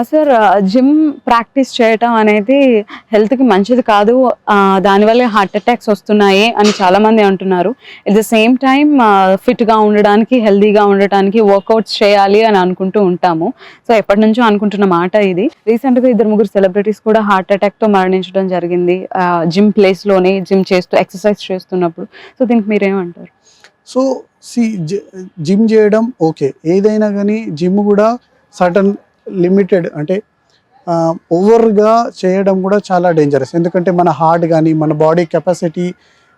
Sir gym practice చేయటం అనేది హెల్త్కి మంచిది కాదు, దానివల్ల హార్ట్ అటాక్స్ వస్తున్నాయి అని చాలామంది అంటున్నారు. ఎట్ ద సేమ్ టైం ఫిట్గా ఉండడానికి, హెల్తీగా ఉండటానికి వర్కౌట్స్ చేయాలి అని అనుకుంటూ ఉంటాము. సో ఎప్పటి నుంచో అనుకుంటున్న మాట ఇది. రీసెంట్గా 2-3 సెలబ్రిటీస్ కూడా హార్ట్ అటాక్తో మరణించడం జరిగింది, జిమ్ ప్లేస్లోనే జిమ్ చేస్తూ ఎక్సర్సైజ్ చేస్తున్నప్పుడు. సో దీనికి మీరేమంటారు? సో జిమ్ చేయడం ఓకే, ఏదైనా కానీ జిమ్ కూడా సర్టన్ లిమిటెడ్ అంటే ఓవర్గా చేయడం కూడా చాలా డేంజరస్. ఎందుకంటే మన హార్ట్ కానీ మన బాడీ కెపాసిటీ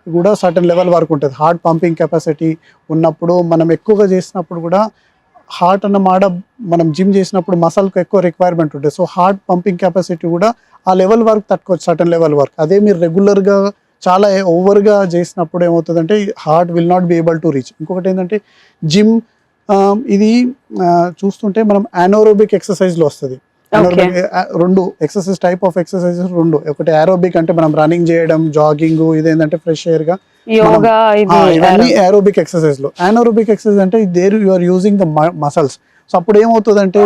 కూడా సర్టన్ లెవెల్ వరకు ఉంటుంది. హార్ట్ పంపింగ్ కెపాసిటీ ఉన్నప్పుడు మనం ఎక్కువగా చేసినప్పుడు కూడా హార్ట్ అన్నమాట మనం జిమ్ చేసినప్పుడు మసల్కి ఎక్కువ రిక్వైర్మెంట్ ఉంటుంది. సో హార్ట్ పంపింగ్ కెపాసిటీ కూడా ఆ లెవెల్ వరకు తట్టుకోవచ్చు, సర్టన్ లెవెల్ వరకు. అదే మీరు రెగ్యులర్గా చాలా ఓవర్గా చేసినప్పుడు ఏమవుతుందంటే heart will not be able to reach. ఇంకొకటి ఏంటంటే జిమ్ ఇది చూస్తుంటే మనం యానోరోబిక్ ఎక్సర్సైజ్లో వస్తుంది. రెండు ఎక్సర్సైజ్ టైప్ ఆఫ్ ఎక్సర్సైజెస్ రెండు. ఒకటి ఏరోబిక్ అంటే మనం రన్నింగ్ చేయడం, జాగింగ్, ఇదేంటంటే ఫ్రెష్ ఎయిర్ గా ఇవన్నీ ఏరోబిక్ ఎక్సర్సైజ్ లో. యానోరోబిక్ ఎక్సర్సైజ్ అంటే there you are using the muscles. So అప్పుడు ఏమవుతుందంటే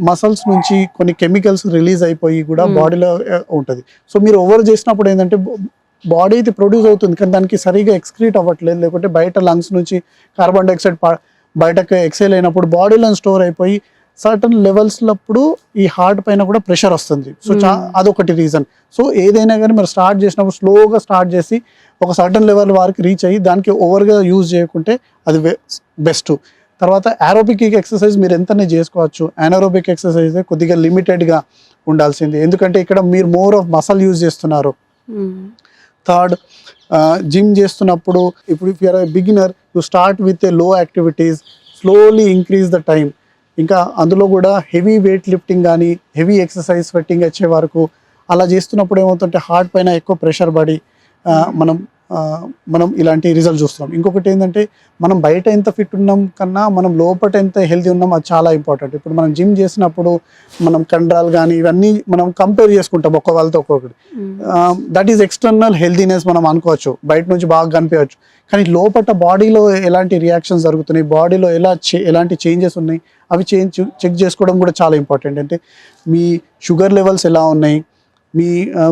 మసల్స్ నుంచి కొన్ని కెమికల్స్ రిలీజ్ అయిపోయి కూడా బాడీలో ఉంటుంది. సో మీరు ఓవర్ చేసినప్పుడు ఏంటంటే బాడీ అయితే ప్రొడ్యూస్ అవుతుంది కానీ దానికి సరిగా ఎక్స్క్రీట్ అవ్వట్లేదు, లేకుంటే బయట లంగ్స్ నుంచి కార్బన్ డైఆక్సైడ్ బయటకు ఎక్సైల్ అయినప్పుడు బాడీలో స్టోర్ అయిపోయి సర్టన్ లెవెల్స్లప్పుడు ఈ హార్ట్ పైన కూడా ప్రెషర్ వస్తుంది. సో అదొకటి రీజన్. సో ఏదైనా కానీ మీరు స్టార్ట్ చేసినప్పుడు స్లోగా స్టార్ట్ చేసి ఒక సర్టన్ లెవెల్ వరకు రీచ్ అయ్యి దానికి ఓవర్గా యూజ్ చేయకుంటే అది బెస్ట్. తర్వాత ఏరోబిక్ ఎక్సర్సైజ్ మీరు ఎంతనే చేసుకోవచ్చు, అనారోబిక్ ఎక్సర్సైజ్ కొద్దిగా లిమిటెడ్గా ఉండాల్సింది. ఎందుకంటే ఇక్కడ మీరు మోర్ ఆఫ్ మసల్ యూజ్ చేస్తున్నారు. థర్డ్, జిమ్ చేస్తున్నప్పుడు ఇప్పుడు if you're beginner you start with a low activities, slowly increase the time. ఇంకా అందులో కూడా హెవీ వెయిట్ లిఫ్టింగ్ కానీ హెవీ ఎక్సర్సైజ్ స్వెట్టింగ్ వచ్చే వరకు అలా చేస్తున్నప్పుడు ఏమవుతుంటే హార్ట్ పైన ఎక్కువ ప్రెషర్ పడి మనం ఇలాంటి రిజల్ట్ చూస్తాం. ఇంకొకటి ఏంటంటే మనం బయట ఎంత ఫిట్ ఉన్నాం కన్నా మనం లోపల ఎంత హెల్తీ ఉన్నాం అది చాలా ఇంపార్టెంట్. ఇప్పుడు మనం జిమ్ చేసినప్పుడు మనం కండరాలు కానీ ఇవన్నీ మనం కంపేర్ చేసుకుంటాం ఒక్క వాళ్ళతో ఒక్కొక్కటి. దట్ ఈస్ ఎక్స్టర్నల్ హెల్తీనెస్ మనం అనుకోవచ్చు, బయట నుంచి బాగా కనిపించవచ్చు. కానీ లోపల బాడీలో ఎలాంటి రియాక్షన్స్ జరుగుతున్నాయి, బాడీలో ఎలాంటి చేంజెస్ ఉన్నాయి అవి చెక్ చేసుకోవడం కూడా చాలా ఇంపార్టెంట్. అంటే మీ షుగర్ లెవెల్స్ ఎలా ఉన్నాయి, మీ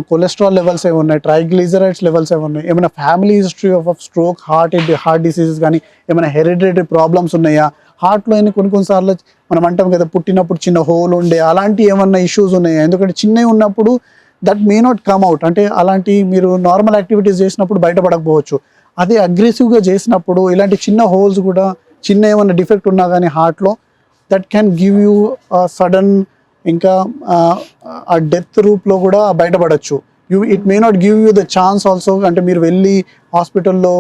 కొలెస్ట్రాల్ లెవెల్స్ ఏమున్నాయి, ట్రైగ్లిజరైడ్స్ లెవెల్స్ ఏమున్నాయి, ఏమైనా family history of stroke, heart diseases కానీ ఏమైనా హెరిడిటరీ ప్రాబ్లమ్స్ ఉన్నాయా, హార్ట్లో అయినా కొన్నిసార్లు మనం అంటాం కదా పుట్టినప్పుడు చిన్న హోల్ ఉండే అలాంటి ఏమన్నా ఇష్యూస్ ఉన్నాయా. ఎందుకంటే చిన్నవి ఉన్నప్పుడు that may not come out, అంటే అలాంటి మీరు నార్మల్ యాక్టివిటీస్ చేసినప్పుడు బయటపడకపోవచ్చు. అదే అగ్రెసివ్గా చేసినప్పుడు ఇలాంటి చిన్న హోల్స్ కూడా చిన్న ఏమైనా డిఫెక్ట్ ఉన్నా కానీ హార్ట్లో that can give you sudden ఇంకా ఆ డెత్ రూప్లో కూడా బయటపడచ్చు. It may not give you the chance also, అంటే మీరు వెళ్ళి హాస్పిటల్లో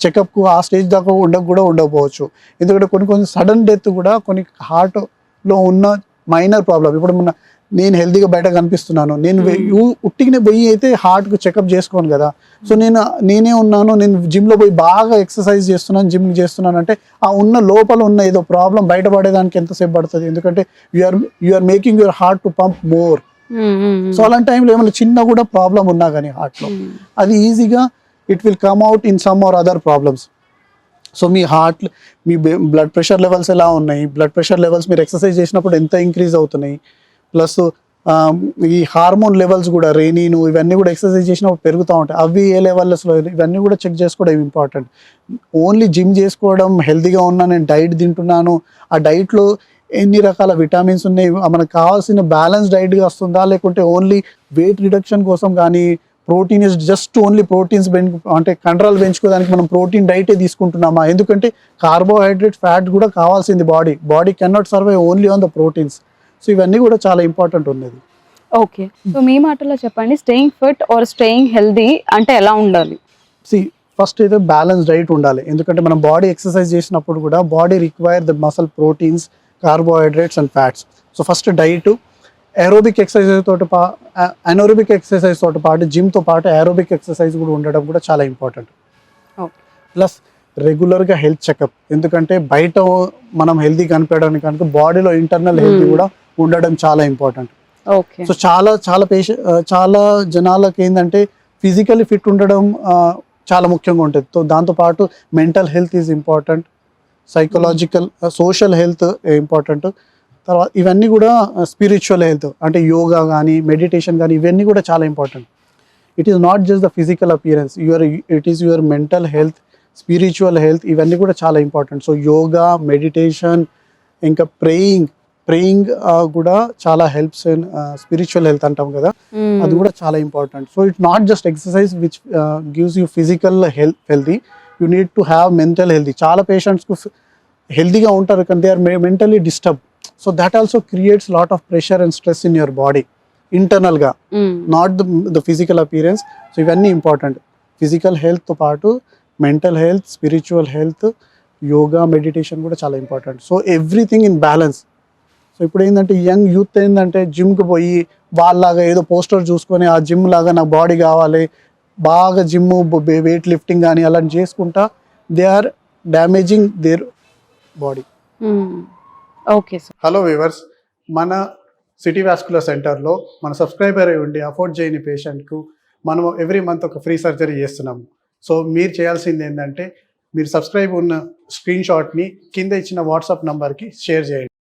చెకప్కు ఆ స్టేజ్ దాకా ఉండకపోవచ్చు. ఎందుకంటే కొన్ని సడన్ డెత్ కూడా కొన్ని హార్ట్లో ఉన్న మైనర్ ప్రాబ్లం. ఇప్పుడు నేను హెల్తీగా బయట కనిపిస్తున్నాను, నేను ఉట్టిగానే పోయి అయితే హార్ట్కు చెకప్ చేసుకోను కదా. సో నేనే ఉన్నాను, నేను జిమ్లో పోయి బాగా ఎక్సర్సైజ్ చేస్తున్నాను, జిమ్ చేస్తున్నాను అంటే ఆ లోపల ఉన్న ఏదో ప్రాబ్లం బయటపడేదానికి ఎంతసేపు పడుతుంది. ఎందుకంటే you are making your heart to pump more. So అలాంటి టైంలో ఏమైనా చిన్న కూడా ప్రాబ్లం ఉన్నా కానీ హార్ట్లో అది ఈజీగా it will come out in some or other problems. So మీ బ్లడ్ ప్రెషర్ లెవెల్స్ ఎలా ఉన్నాయి, బ్లడ్ ప్రెషర్ లెవెల్స్ మీరు ఎక్సర్సైజ్ చేసినప్పుడు ఎంత ఇంక్రీజ్ అవుతున్నాయి, ప్లస్ ఈ హార్మోన్ లెవెల్స్ కూడా రేనీను ఇవన్నీ కూడా ఎక్సర్సైజ్ చేసినప్పుడు పెరుగుతూ ఉంటాయి. అవి ఏ లెవెల్స్లో ఇవన్నీ కూడా చెక్ చేసుకోవడం ఇంపార్టెంట్. ఓన్లీ జిమ్ చేసుకోవడం, హెల్తీగా ఉన్నా నేను డైట్ తింటున్నాను, ఆ డైట్లో ఎన్ని రకాల విటమిన్స్ ఉన్నాయి, మనకు కావాల్సిన బ్యాలెన్స్ డైట్గా వస్తుందా, లేకుంటే ఓన్లీ వెయిట్ రిడక్షన్ కోసం కానీ protein is just only proteins అంటే కండరాలు పెంచుకోవడానికి మనం ప్రోటీన్ డైటే తీసుకుంటున్నామా. ఎందుకంటే కార్బోహైడ్రేట్ ఫ్యాట్ కూడా కావాల్సింది body cannot survive only on the proteins. So ఇవన్నీ కూడా చాలా ఇంపార్టెంట్ ఉన్నది. ఓకే, సో మీ మాటలో చెప్పండి, staying fit are staying healthy అంటే ఎలా ఉండాలి? ఫస్ట్ అయితే బ్యాలెన్స్ డైట్ ఉండాలి. ఎందుకంటే మనం బాడీ ఎక్సర్సైజ్ చేసినప్పుడు కూడా body require the muscle proteins, carbohydrates and fats. So first diet, aerobic exercise anaerobic exercise తోటి పాటు జిమ్తో పాటు ఏరోబిక్ ఎక్సర్సైజ్ కూడా ఉండడం కూడా చాలా ఇంపార్టెంట్. ప్లస్ రెగ్యులర్గా హెల్త్ చెకప్, ఎందుకంటే బయట మనం హెల్తీ కనిపించడానికి కనుక బాడీలో ఇంటర్నల్ హెల్తీ కూడా ఉండడం చాలా ఇంపార్టెంట్. సో చాలా జనాలకి ఏంటంటే ఫిజికల్లీ ఫిట్ ఉండడం చాలా ముఖ్యంగా ఉంటుంది. సో దాంతోపాటు mental health is important, psychological social health important. తర్వాత ఇవన్నీ కూడా స్పిరిచువల్ హెల్త్ అంటే యోగా కానీ మెడిటేషన్ కానీ ఇవన్నీ కూడా చాలా important. It is not just the physical appearance, it is your mental health, spiritual health, ఇవన్నీ కూడా చాలా ఇంపార్టెంట్. సో యోగా, మెడిటేషన్, ఇంకా ప్రేయింగ్ కూడా చాలా హెల్ప్స్ ఇన్ స్పిరిచువల్ హెల్త్ అంటాం కదా, అది కూడా చాలా important. So it not just exercise which gives you physical healthy, you need to have mental healthy. చాలా పేషెంట్స్కు హెల్తీగా ఉంటారు కానీ they are mentally disturb. So that also creates lot of pressure and stress in your body ఇంటర్నల్గా, not the physical appearance. So ఇవన్నీ important. Physical హెల్త్తో పాటు mental health, spiritual health, yoga, meditation కూడా చాలా important. So everything in balance. So ఇప్పుడు ఏంటంటే young youth ఏంటంటే జిమ్కి పోయి వాళ్ళలాగా ఏదో పోస్టర్ చూసుకొని ఆ జిమ్ లాగా నాకు బాడీ కావాలి, బాగా జిమ్ వెయిట్ లిఫ్టింగ్ కానీ అలాంటి చేసుకుంటా they are damaging their body. Okay sir. Hello viewers, మన సిటీ వాస్కులర్ సెంటర్లో మన సబ్స్క్రైబర్ అయి ఉండి అఫోర్డ్ చేయని పేషెంట్కు మనం ఎవ్రీ మంత్ ఒక ఫ్రీ సర్జరీ చేస్తున్నాము. సో మీరు చేయాల్సింది ఏంటంటే మీరు సబ్స్క్రైబ్ ఉన్న స్క్రీన్ షాట్ని కింద ఇచ్చిన వాట్సాప్ నంబర్కి షేర్ చేయండి.